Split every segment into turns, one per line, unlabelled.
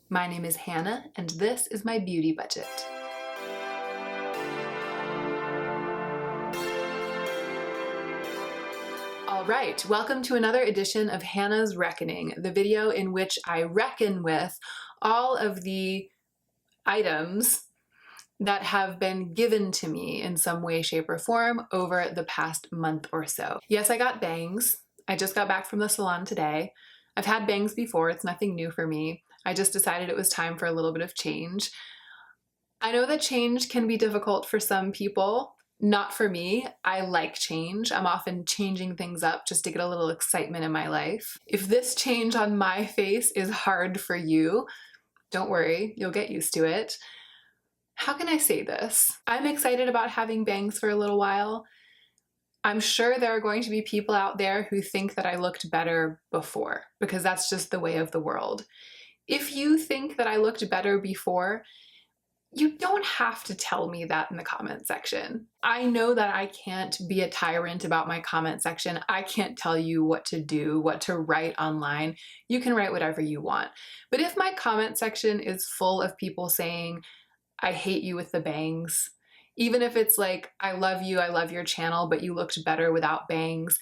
My name is Hannah, and this is my beauty budget. All right, welcome to another edition of Hannah's Reckoning, the video in which I reckon with all of the items that have been given to me in some way, shape, or form over the past month or so. Yes, I got bangs. I just got back from the salon today. I've had bangs before, it's nothing new for me. I just decided it was time for a little bit of change. I know that change can be difficult for some people. Not for me. I like change. I'm often changing things up just to get a little excitement in my life. If this change on my face is hard for you, don't worry, you'll get used to it. How can I say this? I'm excited about having bangs for a little while. I'm sure there are going to be people out there who think that I looked better before, because that's just the way of the world. If you think that I looked better before, you don't have to tell me that in the comment section. I know that I can't be a tyrant about my comment section. I can't tell you what to do, what to write online. You can write whatever you want. But if my comment section is full of people saying, I hate you with the bangs, even if it's like, I love you, I love your channel, but you looked better without bangs,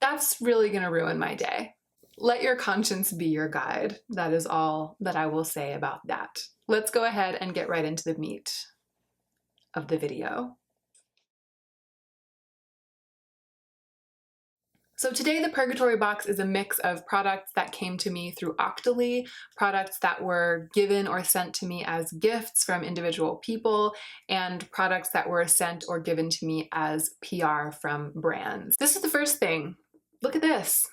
that's really gonna ruin my day. Let your conscience be your guide. That is all that I will say about that. Let's go ahead and get right into the meat of the video. So today the Purgatory box is a mix of products that came to me through Octoly, products that were given or sent to me as gifts from individual people, and products that were sent or given to me as PR from brands. This is the first thing. Look at this.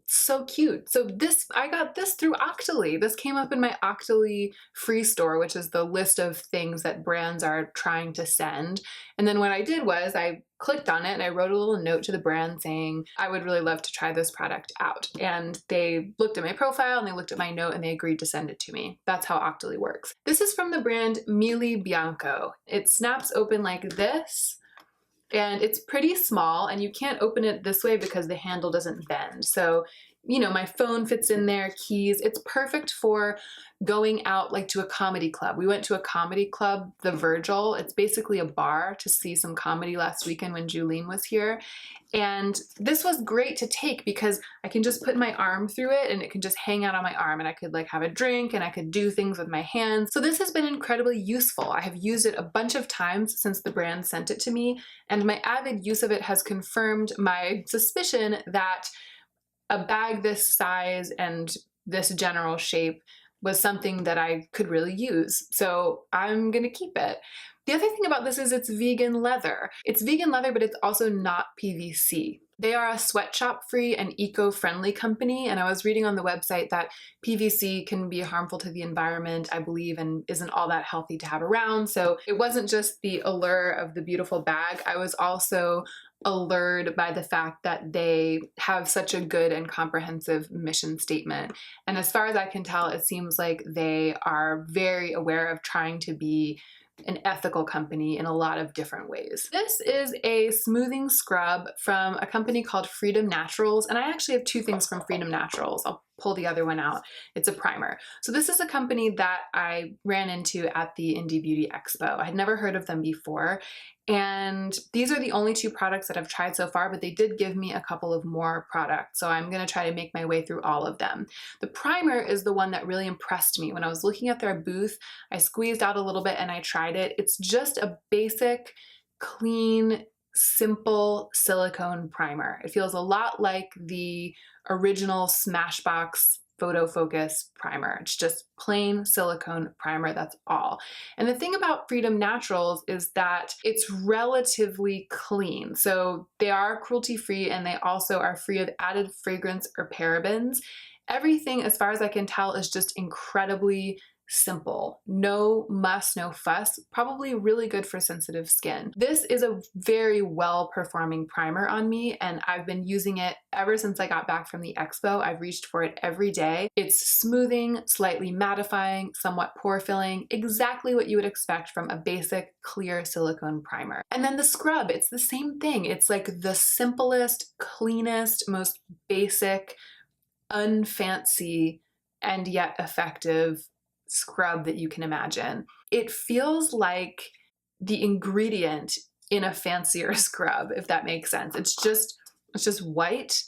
So cute. So I got this through Octoly. This came up in my Octoly free store, which is the list of things that brands are trying to send. And then what I did was I clicked on it and I wrote a little note to the brand saying, I would really love to try this product out. And they looked at my profile and they looked at my note and they agreed to send it to me. That's how Octoly works. This is from the brand Mili Bianco. It snaps open like this. And it's pretty small and you can't open it this way because the handle doesn't bend. So, you know, my phone fits in there, keys. It's perfect for going out like to a comedy club. We went to a comedy club, the Virgil. It's basically a bar to see some comedy last weekend when Julene was here. And this was great to take because I can just put my arm through it and it can just hang out on my arm and I could like have a drink and I could do things with my hands. So this has been incredibly useful. I have used it a bunch of times since the brand sent it to me, and my avid use of it has confirmed my suspicion that a bag this size and this general shape was something that I could really use. So I'm gonna keep it. The other thing about this is it's vegan leather. It's vegan leather, but it's also not PVC. They are a sweatshop-free and eco-friendly company, and I was reading on the website that PVC can be harmful to the environment, I believe, and isn't all that healthy to have around. So it wasn't just the allure of the beautiful bag, I was also allured by the fact that they have such a good and comprehensive mission statement. And as far as I can tell, it seems like they are very aware of trying to be an ethical company in a lot of different ways. This is a smoothing scrub from a company called Freedom Naturals, and I actually have two things from Freedom Naturals. I'll pull the other one out. It's a primer. So this is a company that I ran into at the Indie Beauty Expo. I had never heard of them before, and these are the only two products that I've tried so far, but they did give me a couple of more products, so I'm gonna try to make my way through all of them. The primer is the one that really impressed me. When I was looking at their booth, I squeezed out a little bit and I tried it. It's just a basic, clean, simple silicone primer. It feels a lot like the original Smashbox Photo Focus primer. It's just plain silicone primer, that's all. And the thing about Freedom Naturals is that it's relatively clean. So they are cruelty-free and they also are free of added fragrance or parabens. Everything, as far as I can tell, is just incredibly simple. No muss, no fuss, probably really good for sensitive skin. This is a very well-performing primer on me, and I've been using it ever since I got back from the expo. I've reached for it every day. It's smoothing, slightly mattifying, somewhat pore-filling, exactly what you would expect from a basic clear silicone primer. And then the scrub, it's the same thing. It's like the simplest, cleanest, most basic, unfancy, and yet effective scrub that you can imagine. It feels like the ingredient in a fancier scrub, if that makes sense. It's just white,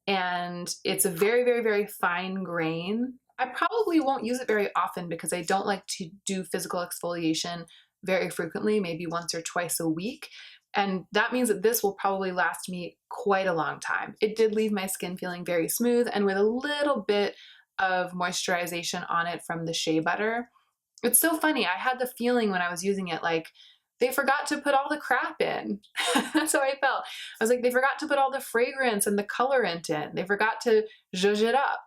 and it's a very, very, very fine grain. I probably won't use it very often because I don't like to do physical exfoliation very frequently, maybe once or twice a week. And that means that this will probably last me quite a long time. It did leave my skin feeling very smooth and with a little bit of moisturization on it from the shea butter. It's so funny. I had the feeling when I was using it, like, they forgot to put all the crap in. That's how I felt. I was like, they forgot to put all the fragrance and the colorant in. They forgot to zhuzh it up.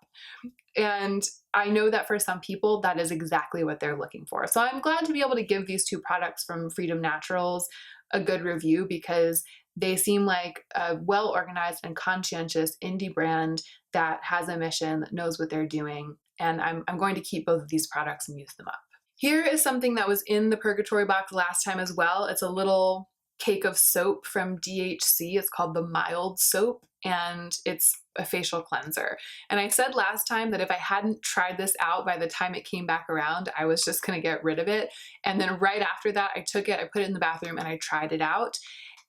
And I know that for some people, that is exactly what they're looking for. So I'm glad to be able to give these two products from Freedom Naturals a good review, because they seem like a well-organized and conscientious indie brand that has a mission, that knows what they're doing. And I'm going to keep both of these products and use them up. Here is something that was in the Purgatory box last time as well. It's a little cake of soap from DHC. It's called the Mild Soap, and it's a facial cleanser. And I said last time that if I hadn't tried this out by the time it came back around, I was just gonna get rid of it. And then right after that, I took it, I put it in the bathroom, and I tried it out.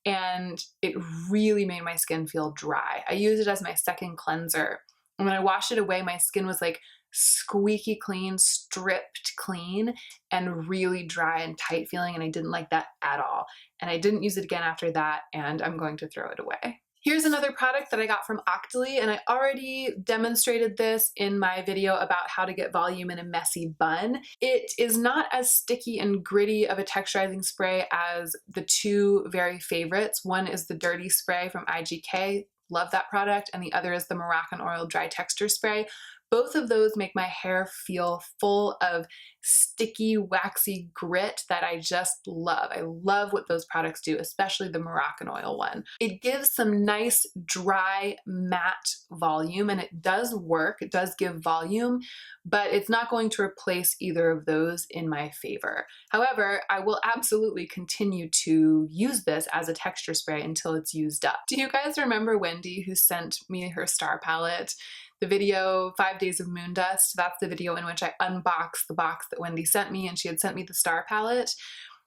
And it really made my skin feel dry. I used it as my second cleanser. And when I washed it away, my skin was like squeaky clean, stripped clean, and really dry and tight feeling, and I didn't like that at all. And I didn't use it again after that, and I'm going to throw it away. Here's another product that I got from Octoly, and I already demonstrated this in my video about how to get volume in a messy bun. It is not as sticky and gritty of a texturizing spray as the two very favorites. One is the Dirty Spray from IGK, love that product, and the other is the Moroccan Oil Dry Texture Spray. Both of those make my hair feel full of sticky, waxy grit that I just love. I love what those products do, especially the Moroccan Oil one. It gives some nice, dry, matte volume, and it does work. It does give volume, but it's not going to replace either of those in my favor. However, I will absolutely continue to use this as a texture spray until it's used up. Do you guys remember Wendy, who sent me her star palette? The video 5 Days of Moon Dust, that's the video in which I unboxed the box that Wendy sent me, and she had sent me the star palette.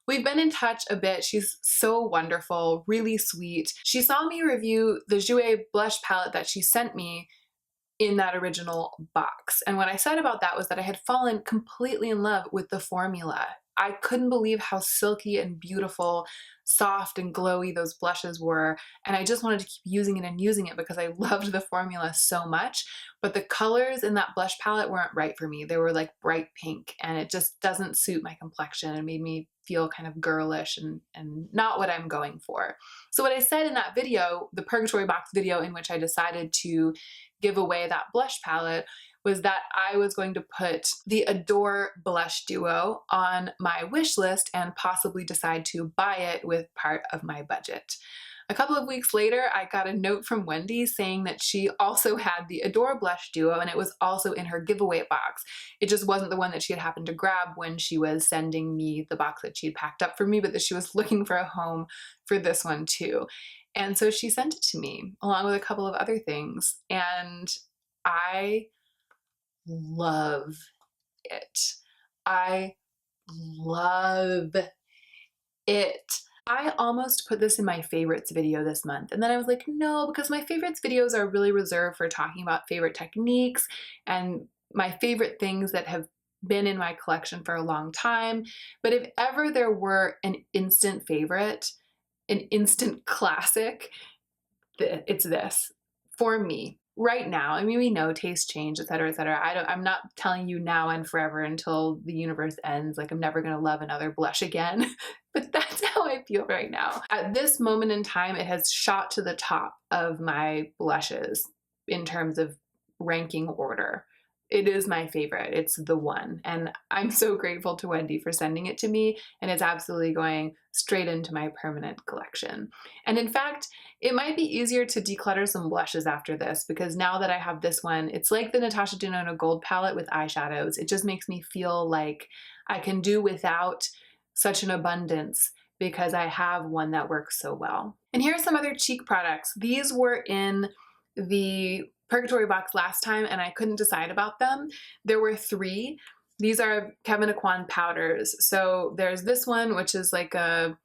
We've been in touch a bit. She's so wonderful, really sweet. She saw me review the Jouer blush palette that she sent me in that original box. And what I said about that was that I had fallen completely in love with the formula. I couldn't believe how silky and beautiful, soft and glowy those blushes were, and I just wanted to keep using it and using it because I loved the formula so much. But the colors in that blush palette weren't right for me. They were like bright pink, and it just doesn't suit my complexion and made me feel kind of girlish and not what I'm going for. So what I said in that video, the Purgatory box video in which I decided to give away that blush palette, was that I was going to put the Adore blush duo on my wish list and possibly decide to buy it with part of my budget. A couple of weeks later, I got a note from Wendy saying that she also had the Adore blush duo, and it was also in her giveaway box. It just wasn't the one that she had happened to grab when she was sending me the box that she had packed up for me, but that she was looking for a home for this one too. And so she sent it to me along with a couple of other things, and I love it. I love it. I almost put this in my favorites video this month, and then I was like, no, because my favorites videos are really reserved for talking about favorite techniques and my favorite things that have been in my collection for a long time. But if ever there were an instant favorite, an instant classic, it's this for me. Right now, I mean, we know tastes change, etc., etc. I'm not telling you now and forever until the universe ends, like I'm never gonna love another blush again, but that's how I feel right now. At this moment in time, it has shot to the top of my blushes in terms of ranking order. It is my favorite. It's the one. And I'm so grateful to Wendy for sending it to me, and it's absolutely going straight into my permanent collection. And in fact, it might be easier to declutter some blushes after this, because now that I have this one, it's like the Natasha Denona Gold palette with eyeshadows. It just makes me feel like I can do without such an abundance because I have one that works so well. And here are some other cheek products. These were in the Purgatory box last time and I couldn't decide about them. There were 3. These are Kevyn Aucoin powders. So there's this one, which is like a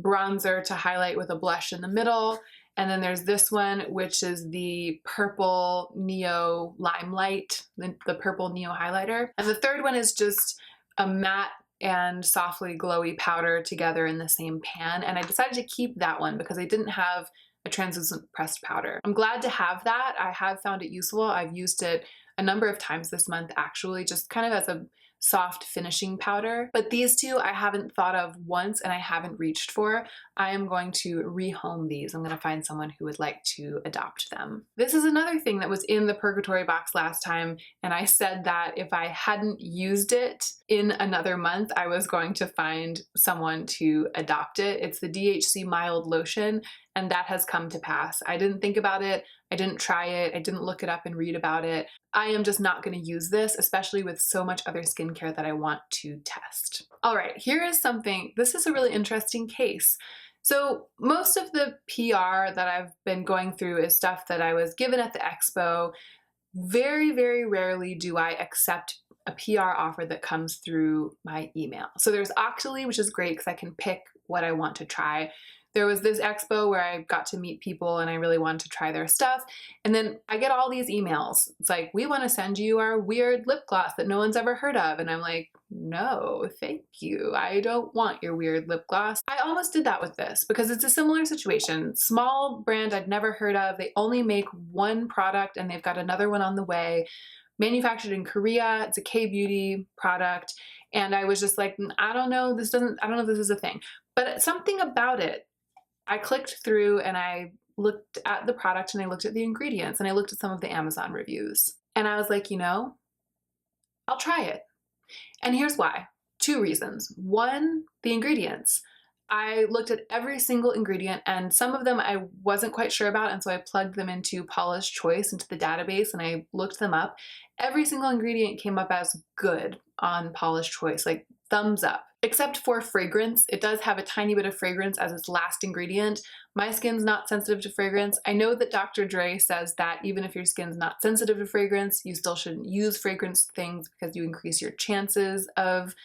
bronzer to highlight with a blush in the middle. And then there's this one, which is the purple Neo Limelight, the purple Neo highlighter. And the third one is just a matte and softly glowy powder together in the same pan. And I decided to keep that one because I didn't have a translucent pressed powder. I'm glad to have that. I have found it useful. I've used it a number of times this month, actually, just kind of as a soft finishing powder. But these two I haven't thought of once and I haven't reached for. I am going to rehome these. I'm going to find someone who would like to adopt them. This is another thing that was in the Purgatory box last time, and I said that if I hadn't used it in another month, I was going to find someone to adopt it. It's the DHC Mild Lotion, and that has come to pass. I didn't think about it. I didn't try it. I didn't look it up and read about it. I am just not going to use this, especially with so much other skincare that I want to test. All right, here is something. This is a really interesting case. So most of the PR that I've been going through is stuff that I was given at the expo. Very, very rarely do I accept a PR offer that comes through my email. So there's Octoly, which is great because I can pick what I want to try. There was this expo where I got to meet people and I really wanted to try their stuff. And then I get all these emails. It's like, we want to send you our weird lip gloss that no one's ever heard of. And I'm like, no, thank you. I don't want your weird lip gloss. I almost did that with this because it's a similar situation. Small brand I'd never heard of. They only make one product and they've got another one on the way. Manufactured in Korea. It's a K-beauty product. And I was just like, I don't know, I don't know if this is a thing. But something about it, I clicked through and I looked at the product and I looked at the ingredients and I looked at some of the Amazon reviews. And I was like, you know, I'll try it. And here's why. Two reasons. One, the ingredients. I looked at every single ingredient and some of them I wasn't quite sure about, and so I plugged them into Paula's Choice, into the database, and I looked them up. Every single ingredient came up as good on Paula's Choice, like thumbs up. Except for fragrance. It does have a tiny bit of fragrance as its last ingredient. My skin's not sensitive to fragrance. I know that Dr. Dre says that even if your skin's not sensitive to fragrance, you still shouldn't use fragrance things because you increase your chances of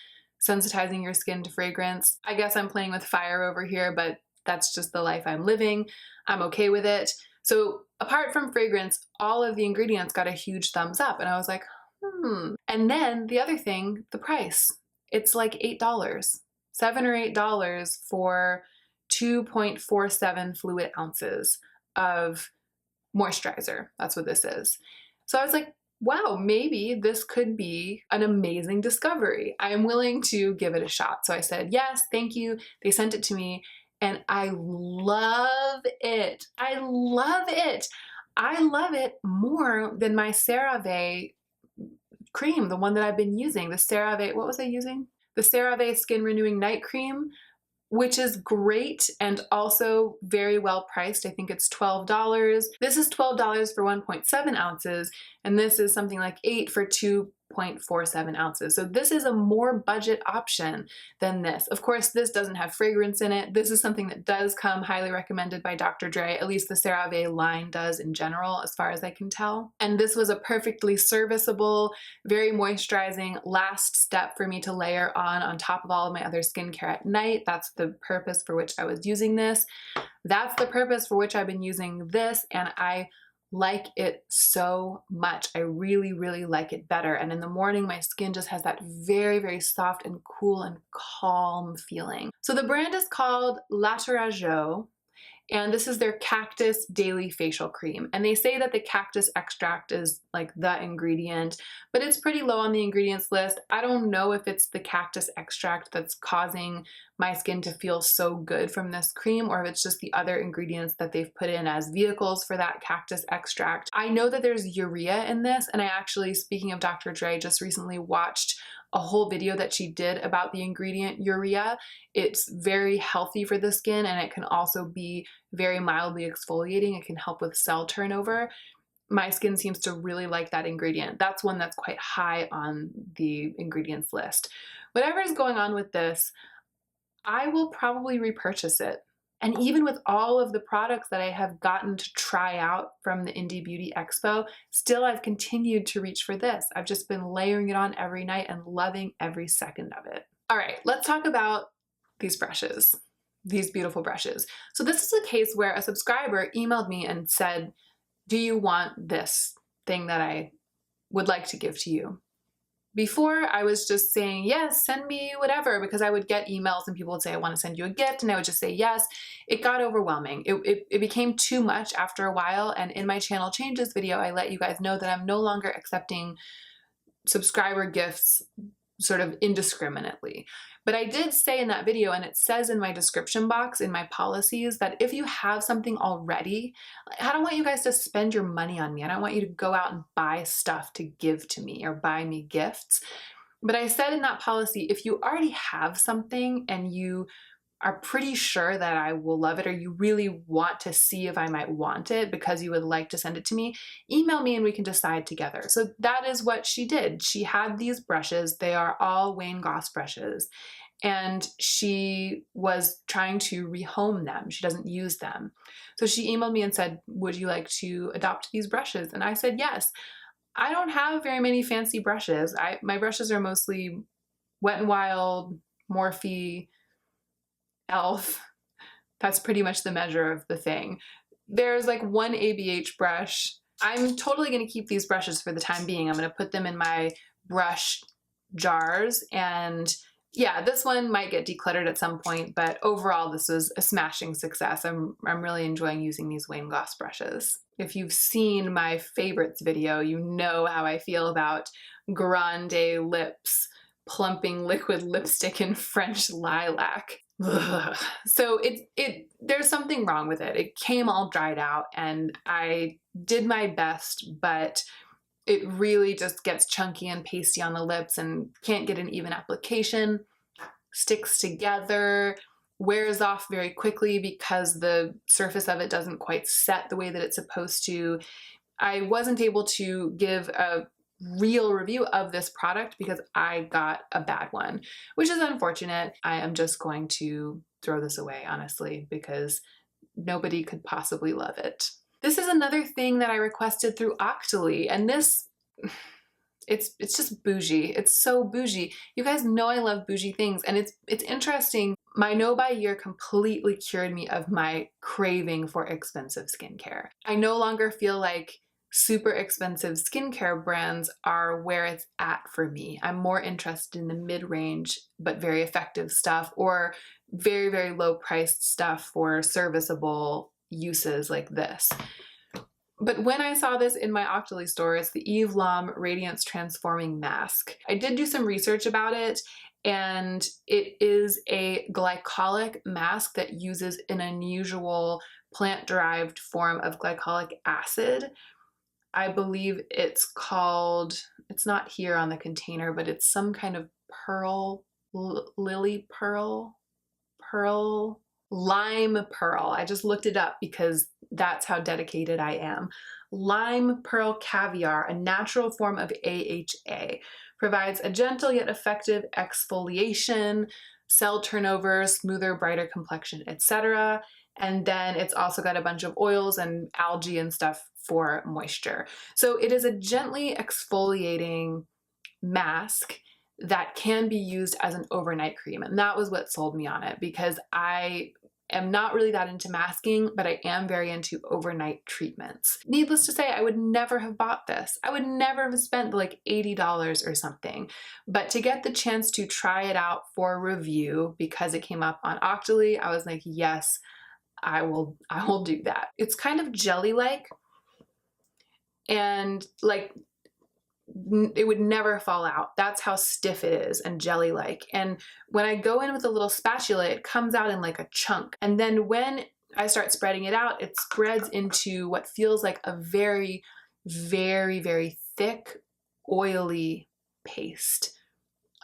sensitizing your skin to fragrance. I guess I'm playing with fire over here, but that's just the life I'm living. I'm okay with it. So apart from fragrance, all of the ingredients got a huge thumbs up, and I was like, And then the other thing, the price. It's like $8, $7 or $8 for 2.47 fluid ounces of moisturizer. That's what this is. So I was like, wow, maybe this could be an amazing discovery. I am willing to give it a shot. So I said, yes, thank you. They sent it to me and I love it. I love it. I love it more than my CeraVe cream, the one that I've been using, the CeraVe, what was I using? The CeraVe Skin Renewing Night Cream, which is great and also very well priced. I think it's $12. This is $12 for 1.7 ounces, and this is something like $8 for 2.47 ounces. So this is a more budget option than this. Of course, this doesn't have fragrance in it. This is something that does come highly recommended by Dr. Dre, at least the CeraVe line does in general, as far as I can tell. And this was a perfectly serviceable, very moisturizing last step for me to layer on top of all of my other skincare at night. That's the purpose for which I was using this. That's the purpose for which I've been using this, and I like it so much. I really, really like it better. And in the morning, my skin just has that very, very soft and cool and calm feeling. So the brand is called La Tourageau, and this is their Cactus Daily Facial Cream. And they say that the cactus extract is like the ingredient, but it's pretty low on the ingredients list. I don't know if it's the cactus extract that's causing my skin to feel so good from this cream, or if it's just the other ingredients that they've put in as vehicles for that cactus extract. I know that there's urea in this, and I actually, speaking of Dr. Dre, just recently watched a whole video that she did about the ingredient urea. It's very healthy for the skin, and it can also be very mildly exfoliating. It can help with cell turnover. My skin seems to really like that ingredient. That's one that's quite high on the ingredients list. Whatever is going on with this, I will probably repurchase it. And even with all of the products that I have gotten to try out from the Indie Beauty Expo, still I've continued to reach for this. I've just been layering it on every night and loving every second of it. All right, let's talk about these brushes, these beautiful brushes. So this is a case where a subscriber emailed me and said, do you want this thing that I would like to give to you? Before, I was just saying, yes, send me whatever, because I would get emails and people would say, I want to send you a gift, and I would just say yes. It got overwhelming. It became too much after a while, and in my channel changes video, I let you guys know that I'm no longer accepting subscriber gifts sort of indiscriminately. But I did say in that video, and it says in my description box in my policies, that if you have something already, I don't want you guys to spend your money on me. I don't want you to go out and buy stuff to give to me or buy me gifts. But I said in that policy, if you already have something and you are pretty sure that I will love it, or you really want to see if I might want it because you would like to send it to me, email me and we can decide together. So that is what she did. She had these brushes. They are all Wayne Goss brushes. And she was trying to rehome them. She doesn't use them. So she emailed me and said, would you like to adopt these brushes? And I said, yes. I don't have very many fancy brushes. My brushes are mostly Wet n Wild, Morphe, Elf. That's pretty much the measure of the thing. There's like one ABH brush. I'm totally going to keep these brushes for the time being. I'm going to put them in my brush jars, and yeah, this one might get decluttered at some point, but overall this was a smashing success. I'm really enjoying using these Wayne Goss brushes. If you've seen my favorites video, you know how I feel about Grande Lips plumping liquid lipstick in French lilac. Ugh. So there's something wrong with it. It came all dried out, and I did my best, but it really just gets chunky and pasty on the lips and can't get an even application, sticks together, wears off very quickly because the surface of it doesn't quite set the way that it's supposed to. I wasn't able to give a real review of this product because I got a bad one, which is unfortunate. I am just going to throw this away, honestly, because nobody could possibly love it. This is another thing that I requested through Octoly, and this, it's just bougie. It's so bougie. You guys know I love bougie things, and it's interesting. My No by Year completely cured me of my craving for expensive skincare. I no longer feel like super expensive skincare brands are where it's at for me. I'm more interested in the mid-range but very effective stuff, or very, very low priced stuff for serviceable uses like this. But when I saw this in my Octoly store, it's the Eve Lom Radiance Transforming Mask. I did do some research about it, and it is a glycolic mask that uses an unusual plant-derived form of glycolic acid. I believe it's called, it's not here on the container, but it's some kind of pearl, lily pearl, lime pearl. I just looked it up because that's how dedicated I am. Lime pearl caviar, a natural form of AHA, provides a gentle yet effective exfoliation, cell turnover, smoother, brighter complexion, etc. And then it's also got a bunch of oils and algae and stuff for moisture. So it is a gently exfoliating mask that can be used as an overnight cream. And that was what sold me on it, because I am not really that into masking, but I am very into overnight treatments. Needless to say, I would never have bought this. I would never have spent like $80 or something. But to get the chance to try it out for review because it came up on Octoly, I was like, yes, I will do that. It's kind of jelly-like, and like it would never fall out. That's how stiff it is and jelly-like. And when I go in with a little spatula, it comes out in like a chunk. And then when I start spreading it out, it spreads into what feels like a very, very, very thick, oily paste.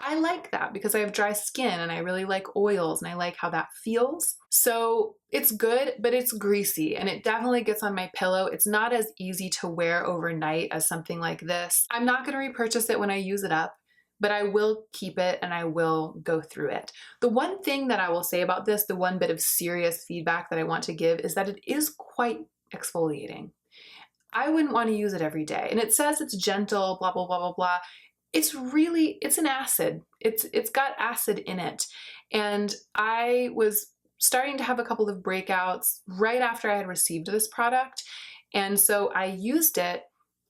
I like that because I have dry skin and I really like oils and I like how that feels. So it's good, but it's greasy and it definitely gets on my pillow. It's not as easy to wear overnight as something like this. I'm not going to repurchase it when I use it up, but I will keep it and I will go through it. The one thing that I will say about this, the one bit of serious feedback that I want to give, is that it is quite exfoliating. I wouldn't want to use it every day. And it says it's gentle, blah, blah, blah, blah, blah. It's an acid. It's got acid in it. And I was starting to have a couple of breakouts right after I had received this product. And so I used it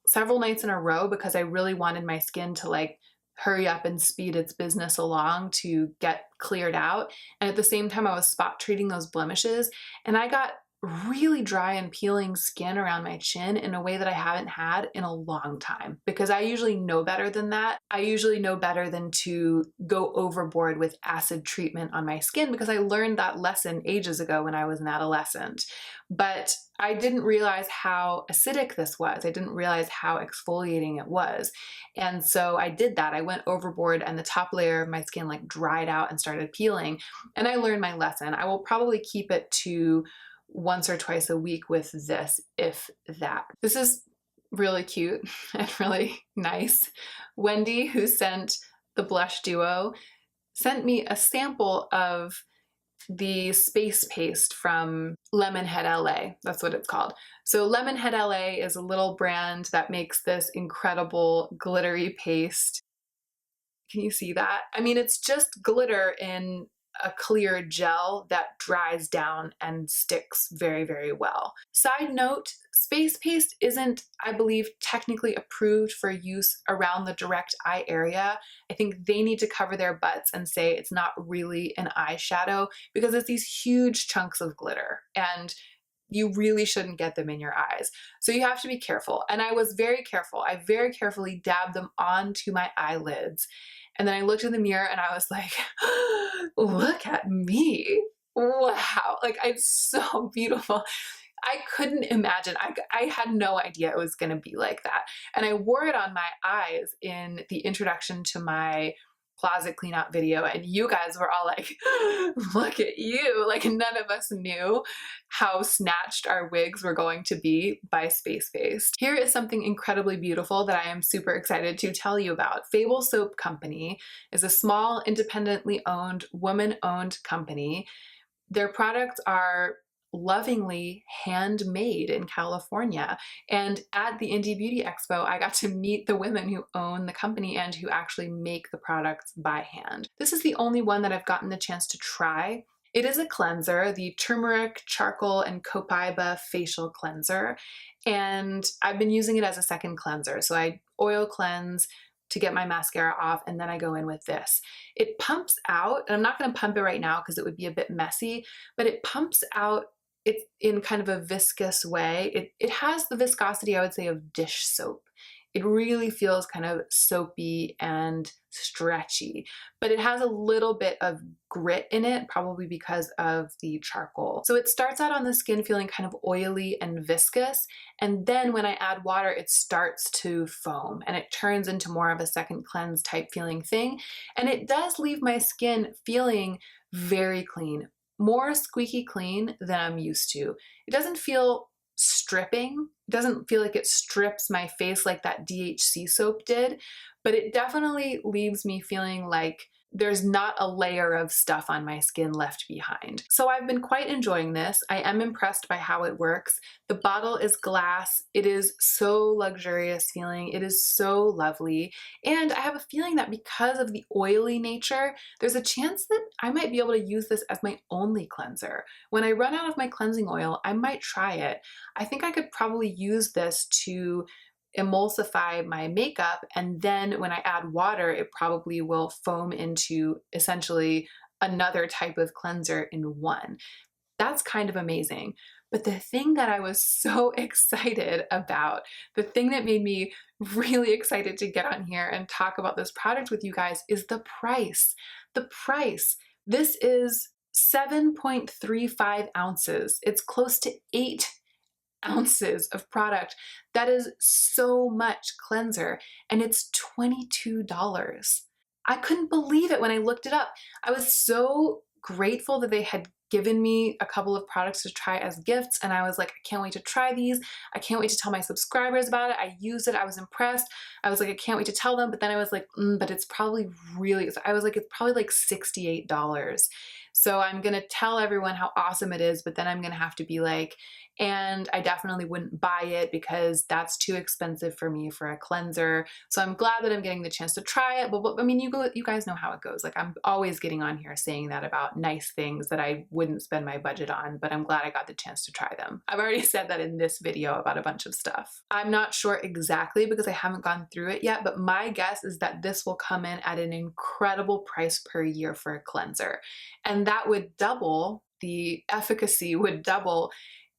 several nights in a row because I really wanted my skin to like hurry up and speed its business along to get cleared out. And at the same time, I was spot treating those blemishes, and I got really dry and peeling skin around my chin in a way that I haven't had in a long time, because I usually know better than that. I usually know better than to go overboard with acid treatment on my skin, because I learned that lesson ages ago when I was an adolescent. But I didn't realize how acidic this was. I didn't realize how exfoliating it was. And so I did that. I went overboard and the top layer of my skin like dried out and started peeling. And I learned my lesson. I will probably keep it to once or twice a week with this, if that. This is really cute and really nice. Wendy, who sent the blush duo, sent me a sample of the space paste from Lemonhead LA. That's what it's called. So Lemonhead LA is a little brand that makes this incredible glittery paste. Can you see that? I mean, it's just glitter in a clear gel that dries down and sticks very, very well. Side note, space paste isn't, I believe, technically approved for use around the direct eye area. I think they need to cover their butts and say it's not really an eyeshadow, because it's these huge chunks of glitter and you really shouldn't get them in your eyes. So you have to be careful. And I was very careful. I very carefully dabbed them onto my eyelids. And then I looked in the mirror and I was like, look at me. Wow. Like, I'm so beautiful. I couldn't imagine. I had no idea it was going to be like that. And I wore it on my eyes in the introduction to my closet clean out video, and you guys were all like, look at you. Like, none of us knew how snatched our wigs were going to be by Space Paste. Here is something incredibly beautiful that I am super excited to tell you about. Fable Soap Company is a small, independently owned, woman-owned company. Their products are lovingly handmade in California. And at the Indie Beauty Expo, I got to meet the women who own the company and who actually make the products by hand. This is the only one that I've gotten the chance to try. It is a cleanser, the turmeric, charcoal, and copaiba facial cleanser. And I've been using it as a second cleanser. So I oil cleanse to get my mascara off, and then I go in with this. It pumps out, and I'm not going to pump it right now because it would be a bit messy, but it pumps out it's in kind of a viscous way. It has the viscosity, I would say, of dish soap. It really feels kind of soapy and stretchy, but it has a little bit of grit in it, probably because of the charcoal. So it starts out on the skin feeling kind of oily and viscous, and then when I add water, it starts to foam and it turns into more of a second cleanse type feeling thing. And it does leave my skin feeling very clean, more squeaky clean than I'm used to. It doesn't feel stripping. It doesn't feel like it strips my face like that DHC soap did, but it definitely leaves me feeling like there's not a layer of stuff on my skin left behind. So I've been quite enjoying this. I am impressed by how it works. The bottle is glass. It is so luxurious feeling. It is so lovely. And I have a feeling that because of the oily nature, there's a chance that I might be able to use this as my only cleanser. When I run out of my cleansing oil, I might try it. I think I could probably use this to emulsify my makeup, and then when I add water, it probably will foam into essentially another type of cleanser in one. That's kind of amazing. But the thing that I was so excited about, the thing that made me really excited to get on here and talk about this product with you guys, is the price. The price. This is 7.35 ounces. It's close to 8 ounces of product. That is so much cleanser, and it's $22. I couldn't believe it when I looked it up. I was so grateful that they had given me a couple of products to try as gifts, and I was like, I can't wait to try these. I can't wait to tell my subscribers about it. I used it. I was impressed. I was like, I can't wait to tell them. But then I was like, but it's probably really, I was like, it's probably like $68. So I'm going to tell everyone how awesome it is, but then I'm going to have to be like, and I definitely wouldn't buy it because that's too expensive for me for a cleanser. So I'm glad that I'm getting the chance to try it. But I mean, you guys know how it goes. Like, I'm always getting on here saying that about nice things that I wouldn't spend my budget on, but I'm glad I got the chance to try them. I've already said that in this video about a bunch of stuff. I'm not sure exactly because I haven't gone through it yet, but my guess is that this will come in at an incredible price per year for a cleanser. And that would double, the efficacy would double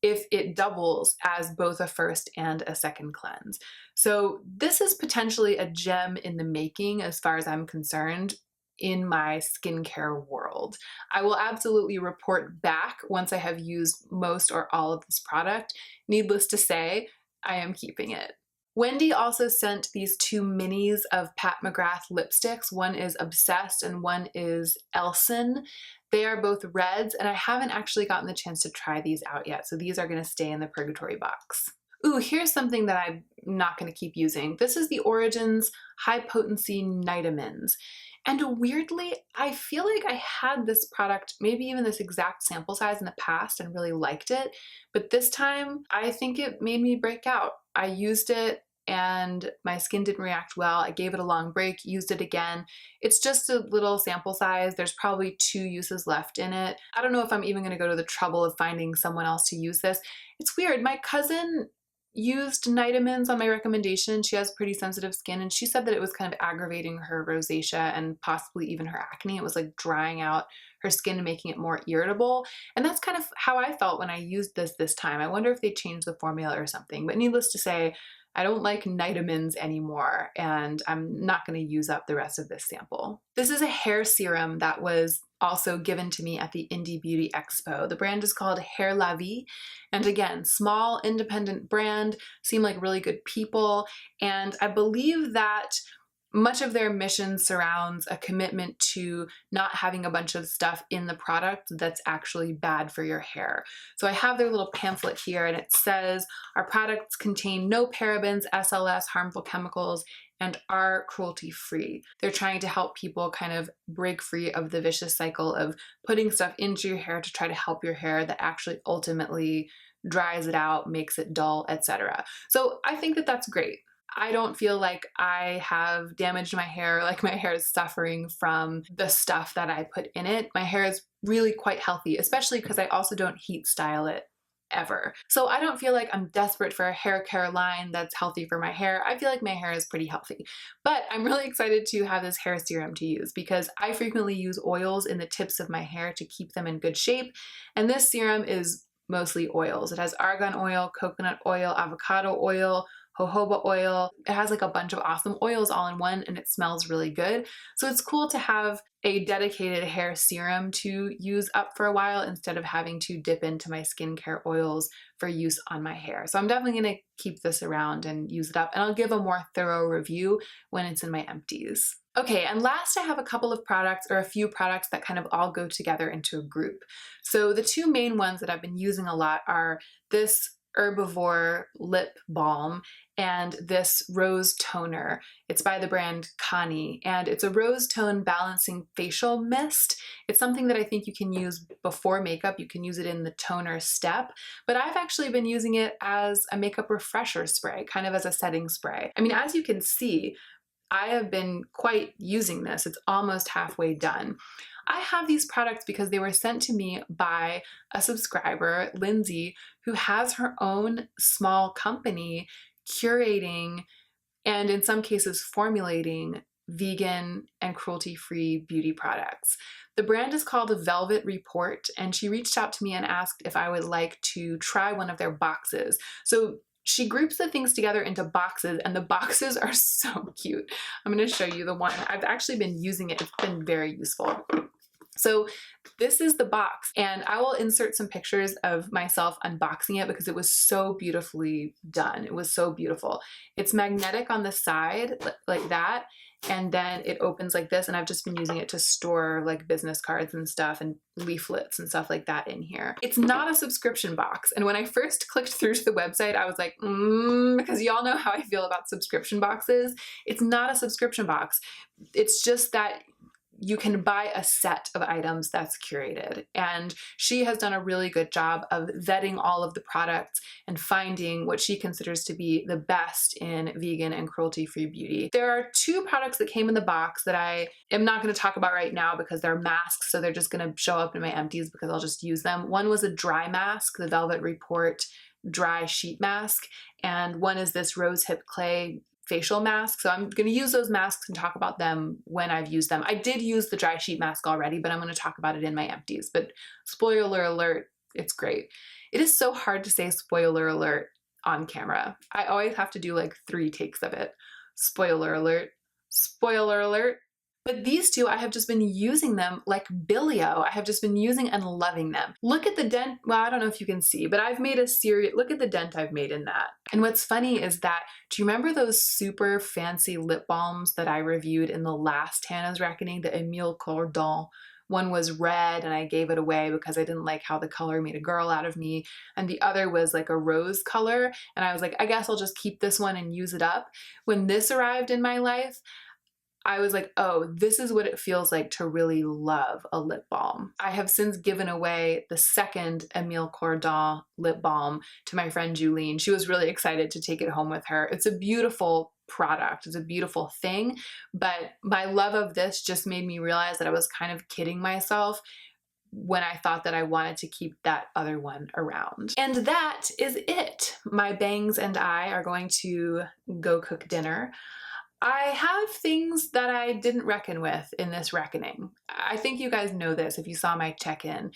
if it doubles as both a first and a second cleanse. So this is potentially a gem in the making as far as I'm concerned in my skincare world. I will absolutely report back once I have used most or all of this product. Needless to say, I am keeping it. Wendy also sent these 2 minis of Pat McGrath lipsticks. One is Obsessed and one is Elson. They are both reds, and I haven't actually gotten the chance to try these out yet, so these are going to stay in the purgatory box. Ooh, here's something that I'm not going to keep using. This is the Origins High Potency Nitamins. And weirdly, I feel like I had this product, maybe even this exact sample size in the past and really liked it, but this time I think it made me break out. I used it and my skin didn't react well. I gave it a long break, used it again. It's just a little sample size. There's probably 2 uses left in it. I don't know if I'm even gonna go to the trouble of finding someone else to use this. It's weird. My cousin used Nitamins on my recommendation. She has pretty sensitive skin, and she said that it was kind of aggravating her rosacea and possibly even her acne. It was like drying out her skin and making it more irritable. And that's kind of how I felt when I used this time. I wonder if they changed the formula or something. But needless to say, I don't like Nitamins anymore, and I'm not going to use up the rest of this sample. This is a hair serum that was also given to me at the Indie Beauty Expo. The brand is called Hair La Vie, and again, small independent brand, seem like really good people, and I believe that much of their mission surrounds a commitment to not having a bunch of stuff in the product that's actually bad for your hair. So I have their little pamphlet here, and it says, our products contain no parabens, SLS, harmful chemicals, and are cruelty-free. They're trying to help people kind of break free of the vicious cycle of putting stuff into your hair to try to help your hair that actually ultimately dries it out, makes it dull, etc. So I think that that's great. I don't feel like I have damaged my hair, like my hair is suffering from the stuff that I put in it. My hair is really quite healthy, especially because I also don't heat style it ever. So I don't feel like I'm desperate for a hair care line that's healthy for my hair. I feel like my hair is pretty healthy. But I'm really excited to have this hair serum to use because I frequently use oils in the tips of my hair to keep them in good shape. And this serum is mostly oils. It has argan oil, coconut oil, avocado oil, jojoba oil. It has like a bunch of awesome oils all in one, and it smells really good. So it's cool to have a dedicated hair serum to use up for a while instead of having to dip into my skincare oils for use on my hair. So I'm definitely going to keep this around and use it up, and I'll give a more thorough review when it's in my empties. Okay, and last I have a couple of products, or a few products that kind of all go together into a group. So the 2 main ones that I've been using a lot are this Herbivore lip balm and this rose toner. It's by the brand Kani, and it's a rose tone balancing facial mist. It's something that I think you can use before makeup. You can use it in the toner step, but I've actually been using it as a makeup refresher spray, kind of as a setting spray. I mean, as you can see, I have been quite using this. It's almost halfway done. I have these products because they were sent to me by a subscriber, Lindsay, who has her own small company curating and in some cases formulating vegan and cruelty-free beauty products. The brand is called Velvet Report, and she reached out to me and asked if I would like to try one of their boxes. So she groups the things together into boxes, and the boxes are so cute. I'm going to show you the one. I've actually been using it. It's been very useful. So this is the box, and I will insert some pictures of myself unboxing it because it was so beautifully done. It was so beautiful. It's magnetic on the side like that, and then it opens like this, and I've just been using it to store like business cards and stuff and leaflets and stuff like that in here. It's not a subscription box, and when I first clicked through to the website, I was like, because y'all know how I feel about subscription boxes. It's not a subscription box. It's just that you can buy a set of items that's curated, and she has done a really good job of vetting all of the products and finding what she considers to be the best in vegan and cruelty-free beauty. There are 2 products that came in the box that I am not going to talk about right now because they're masks, so they're just going to show up in my empties because I'll just use them. One was a dry mask, the Velvet Report dry sheet mask, and one is this rosehip clay facial mask. So I'm going to use those masks and talk about them when I've used them. I did use the dry sheet mask already, but I'm going to talk about it in my empties. But spoiler alert, it's great. It is so hard to say spoiler alert on camera. I always have to do like 3 takes of it. Spoiler alert, spoiler alert. But these 2, I have just been using them like Billio. I have just been using and loving them. Look at the dent. Well, I don't know if you can see, but I've made a series. Look at the dent I've made in that. And what's funny is that, do you remember those super fancy lip balms that I reviewed in the last Hannah's Reckoning, the Emile Cordon? One was red and I gave it away because I didn't like how the color made a girl out of me. And the other was like a rose color. And I was like, I guess I'll just keep this one and use it up. When this arrived in my life, I was like, oh, this is what it feels like to really love a lip balm. I have since given away the second Emile Cordon lip balm to my friend Julene. She was really excited to take it home with her. It's a beautiful product. It's a beautiful thing, but my love of this just made me realize that I was kind of kidding myself when I thought that I wanted to keep that other one around. And that is it. My bangs and I are going to go cook dinner. I have things that I didn't reckon with in this reckoning. I think you guys know this if you saw my check-in.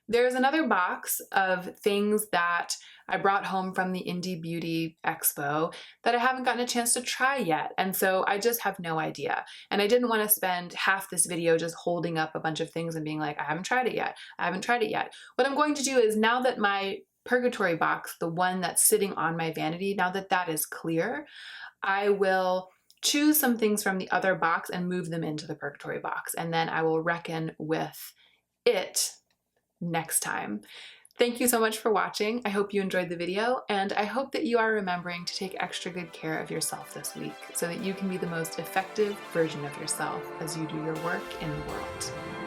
There's another box of things that I brought home from the Indie Beauty Expo that I haven't gotten a chance to try yet. And so I just have no idea. And I didn't want to spend half this video just holding up a bunch of things and being like, I haven't tried it yet. I haven't tried it yet. What I'm going to do is, now that my purgatory box, the one that's sitting on my vanity, now that that is clear, I will choose some things from the other box and move them into the purgatory box. And then I will reckon with it next time. Thank you so much for watching. I hope you enjoyed the video, and I hope that you are remembering to take extra good care of yourself this week so that you can be the most effective version of yourself as you do your work in the world.